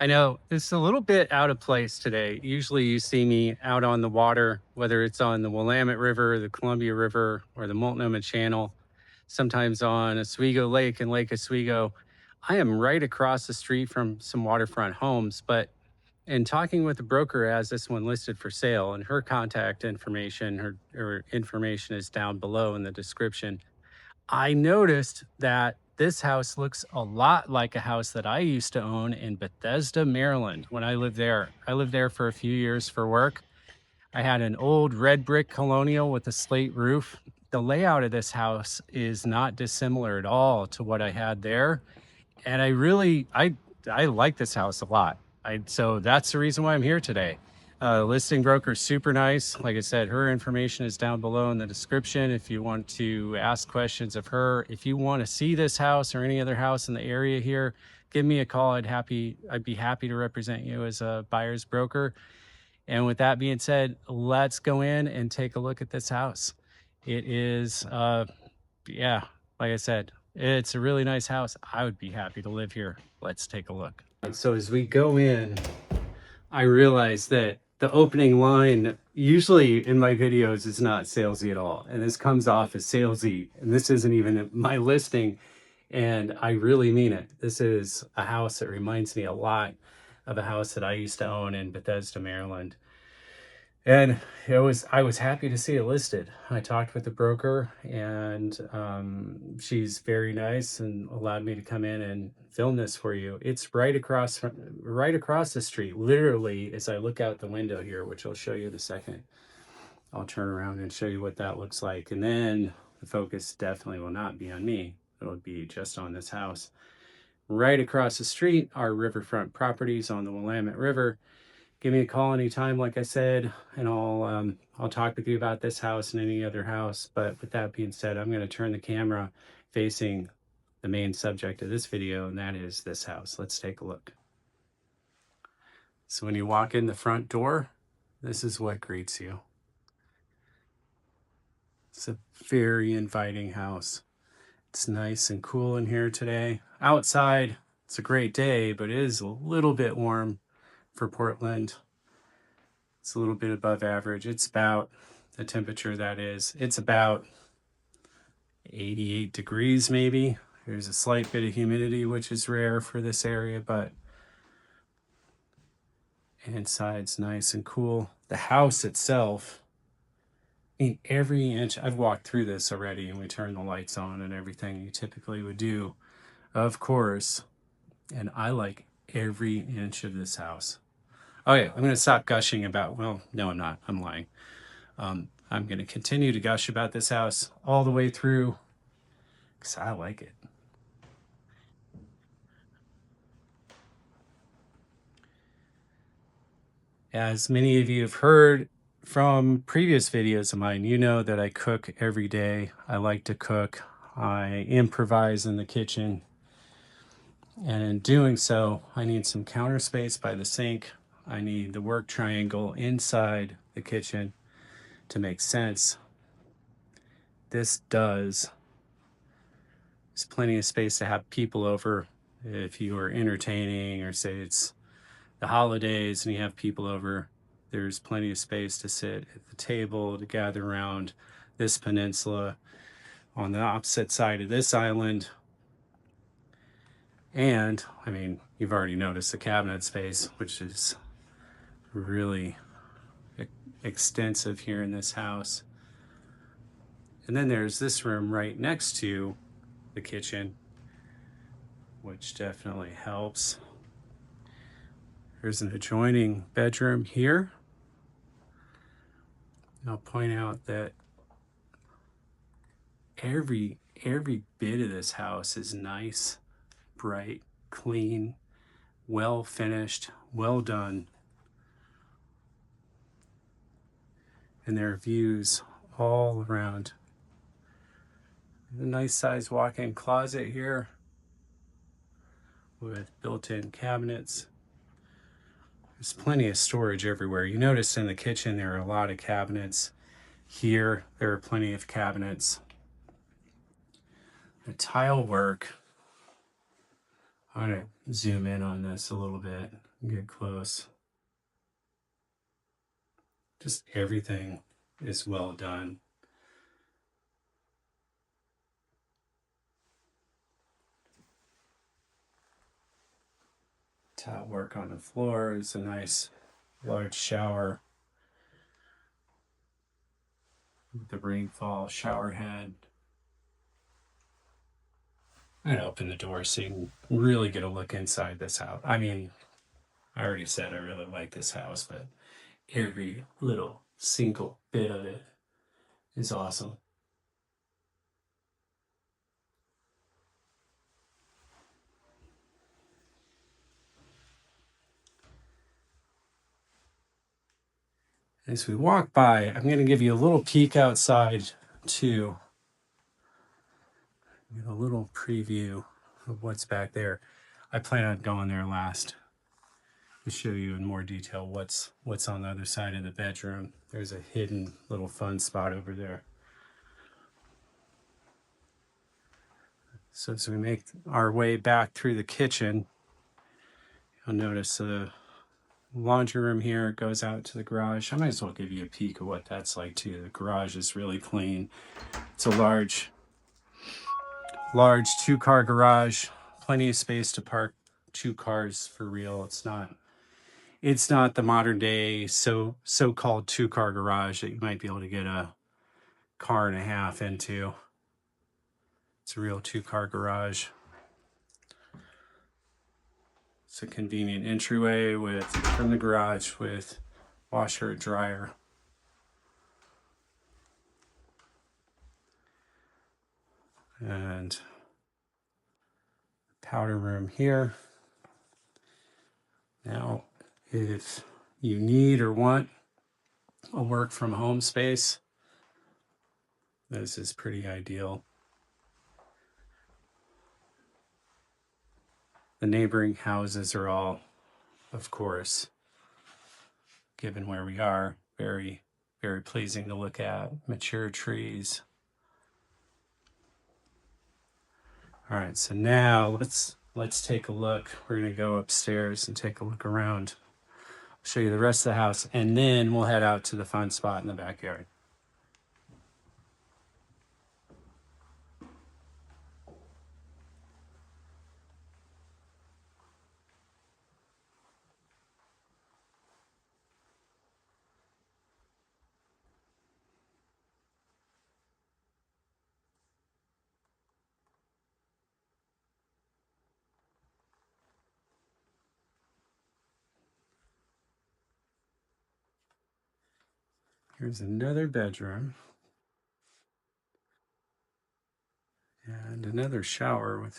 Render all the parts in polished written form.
I know it's a little bit out of place today. Usually you see me out on the water, whether it's on the Willamette River, the Columbia River, or the Multnomah Channel, sometimes on Oswego Lake and Lake Oswego. I am right across the street from some waterfront homes, but in talking with the broker as this one listed for sale, and her contact information, her information is down below in the description. I noticed that this house looks a lot like a house that I used to own in Bethesda, Maryland when I lived there. I lived there for a few years for work. I had an old red brick colonial with a slate roof. The layout of this house is not dissimilar at all to what I had there. And I like this house a lot. So that's the reason why I'm here today. Listing broker, super nice. Like I said, her information is down below in the description. If you want to ask questions of her, if you want to see this house or any other house in the area here, give me a call. I'd be happy to represent you as a buyer's broker. And with that being said, let's go in and take a look at this house. It is, yeah, like I said, it's a really nice house. I would be happy to live here. Let's take a look. So as we go in, I realized that the opening line usually in my videos is not salesy at all. And this comes off as salesy. And this isn't even my listing. And I really mean it. This is a house that reminds me a lot of a house that I used to own in Bethesda, Maryland. And I was happy to see it listed. I talked with the broker, and she's very nice and allowed me to come in and film this for you. It's right across the street, literally, as I look out the window here, which I'll show you in a second. I'll turn around and show you what that looks like. And then the focus definitely will not be on me. It'll be just on this house. Right across the street are riverfront properties on the Willamette River. Give me a call anytime, like I said, and I'll talk with you about this house and any other house. But with that being said, I'm going to turn the camera facing the main subject of this video, and that is this house. Let's take a look. So when you walk in the front door, this is what greets you. It's a very inviting house. It's nice and cool in here today. Outside, it's a great day, but it is a little bit warm for Portland. It's a little bit above average. It's about the temperature that is. It's about 88 degrees maybe. There's a slight bit of humidity, which is rare for this area, but inside's nice and cool. The house itself, I mean, every inch, I've walked through this already, and we turned the lights on and everything you typically would do, of course. And I like every inch of this house. Okay, I'm going to stop gushing about, well, no, I'm not. I'm lying. I'm going to continue to gush about this house all the way through because I like it. As many of you have heard from previous videos of mine, you know that I cook every day. I like to cook. I improvise in the kitchen. And in doing so, I need some counter space by the sink. I need the work triangle inside the kitchen to make sense. This does. There's plenty of space to have people over if you are entertaining, or say it's the holidays and you have people over. There's plenty of space to sit at the table, to gather around this peninsula on the opposite side of this island. And I mean, you've already noticed the cabinet space, which is really extensive here in this house. And then there's this room right next to the kitchen, which definitely helps. There's an adjoining bedroom here. And I'll point out that every bit of this house is nice, bright, clean, well finished, well done. And there are views all around. A nice sized walk-in closet here with built-in cabinets. There's plenty of storage everywhere. You notice in the kitchen there are a lot of cabinets. Here there are plenty of cabinets. The tile work I'm going to zoom in on this a little bit and get close. Just everything is well done. Tile work on the floor is a nice large shower with the rainfall shower head. I'm going to open the door so you can really get a look inside this house. I mean, I already said I really like this house, but every little single bit of it is awesome. As we walk by, I'm going to give you a little peek outside too. Get a little preview of what's back there. I plan on going there last to show you in more detail what's on the other side of the bedroom. There's a hidden little fun spot over there. So as we make our way back through the kitchen, you'll notice the laundry room here goes out to the garage. I might as well give you a peek of what that's like too. The garage is really clean. It's a large 2-car garage, plenty of space to park 2 cars for real. It's not the modern day so-called 2-car garage that you might be able to get a car and a half into. It's a real 2-car garage. It's a convenient entryway from the garage with washer and dryer. And powder room here. Now, if you need or want a work from home space, this is pretty ideal. The neighboring houses are all, of course, given where we are, very, very pleasing to look at. Mature trees. All right, so now let's take a look. We're gonna go upstairs and take a look around. I'll show you the rest of the house, and then we'll head out to the fun spot in the backyard. Here's another bedroom. And another shower with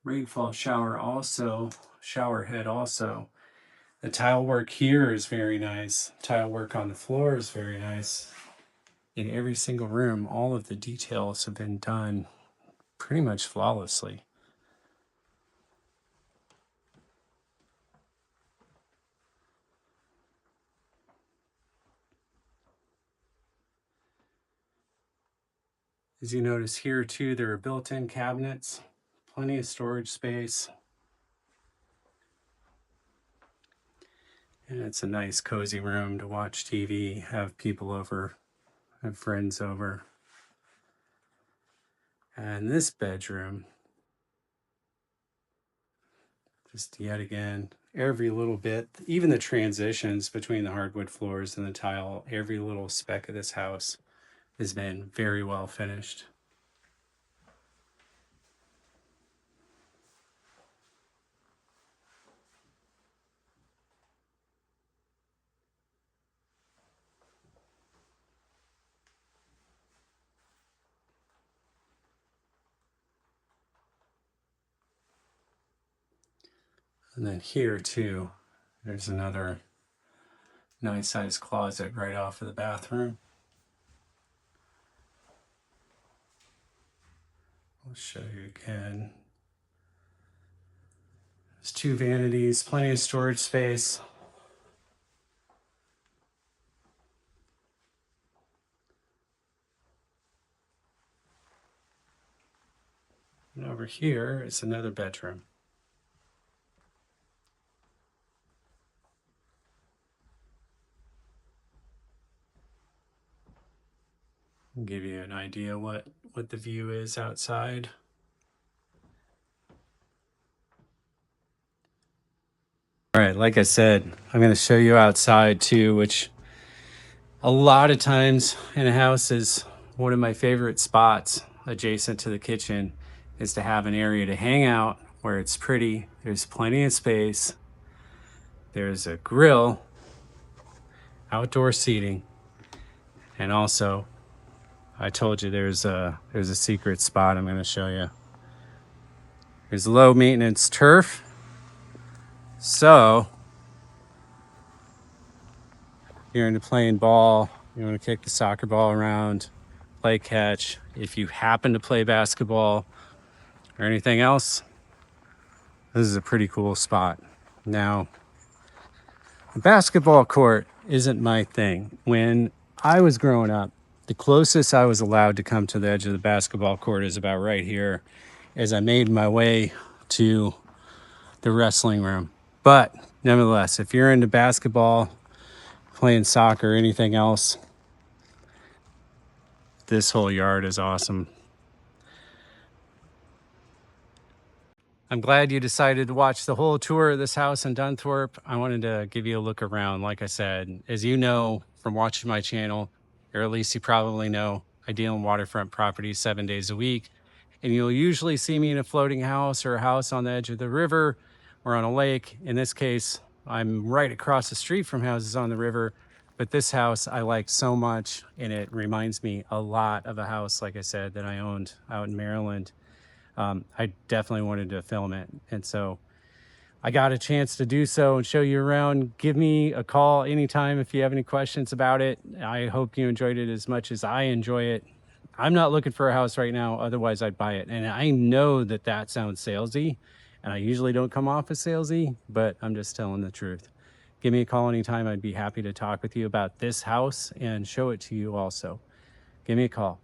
rainfall shower also, shower head also. The tile work here is very nice. Tile work on the floor is very nice. In every single room, all of the details have been done pretty much flawlessly. As you notice here too, there are built-in cabinets, plenty of storage space. And it's a nice cozy room to watch TV, have people over, have friends over. And this bedroom, just yet again, every little bit, even the transitions between the hardwood floors and the tile, every little speck of this house has been very well finished. And then here too, there's another nice sized closet right off of the bathroom. I'll show you again. There's 2 vanities, plenty of storage space. here is another bedroom. I'll give you an idea what the view is outside. All right, like I said, I'm going to show you outside too, which a lot of times in a house is one of my favorite spots adjacent to the kitchen, is to have an area to hang out where it's pretty. There's plenty of space. There's a grill, outdoor seating, and also I told you there's a secret spot I'm going to show you. There's low maintenance turf. So you're into playing ball, you want to kick the soccer ball around, play catch. If you happen to play basketball or anything else, this is a pretty cool spot. Now, a basketball court isn't my thing. When I was growing up, the closest I was allowed to come to the edge of the basketball court is about right here, as I made my way to the wrestling room. But nevertheless, if you're into basketball, playing soccer, anything else, this whole yard is awesome. I'm glad you decided to watch the whole tour of this house in Dunthorpe. I wanted to give you a look around. Like I said, as you know from watching my channel, or at least you probably know, I deal in waterfront properties 7 days a week. And you'll usually see me in a floating house or a house on the edge of the river or on a lake. In this case, I'm right across the street from houses on the river. But this house I like so much, and it reminds me a lot of a house, like I said, that I owned out in Maryland. I definitely wanted to film it. And so I got a chance to do so and show you around. Give me a call anytime if you have any questions about it. I hope you enjoyed it as much as I enjoy it. I'm not looking for a house right now, otherwise I'd buy it. And I know that that sounds salesy, and I usually don't come off as salesy, but I'm just telling the truth. Give me a call anytime. I'd be happy to talk with you about this house and show it to you also. Give me a call.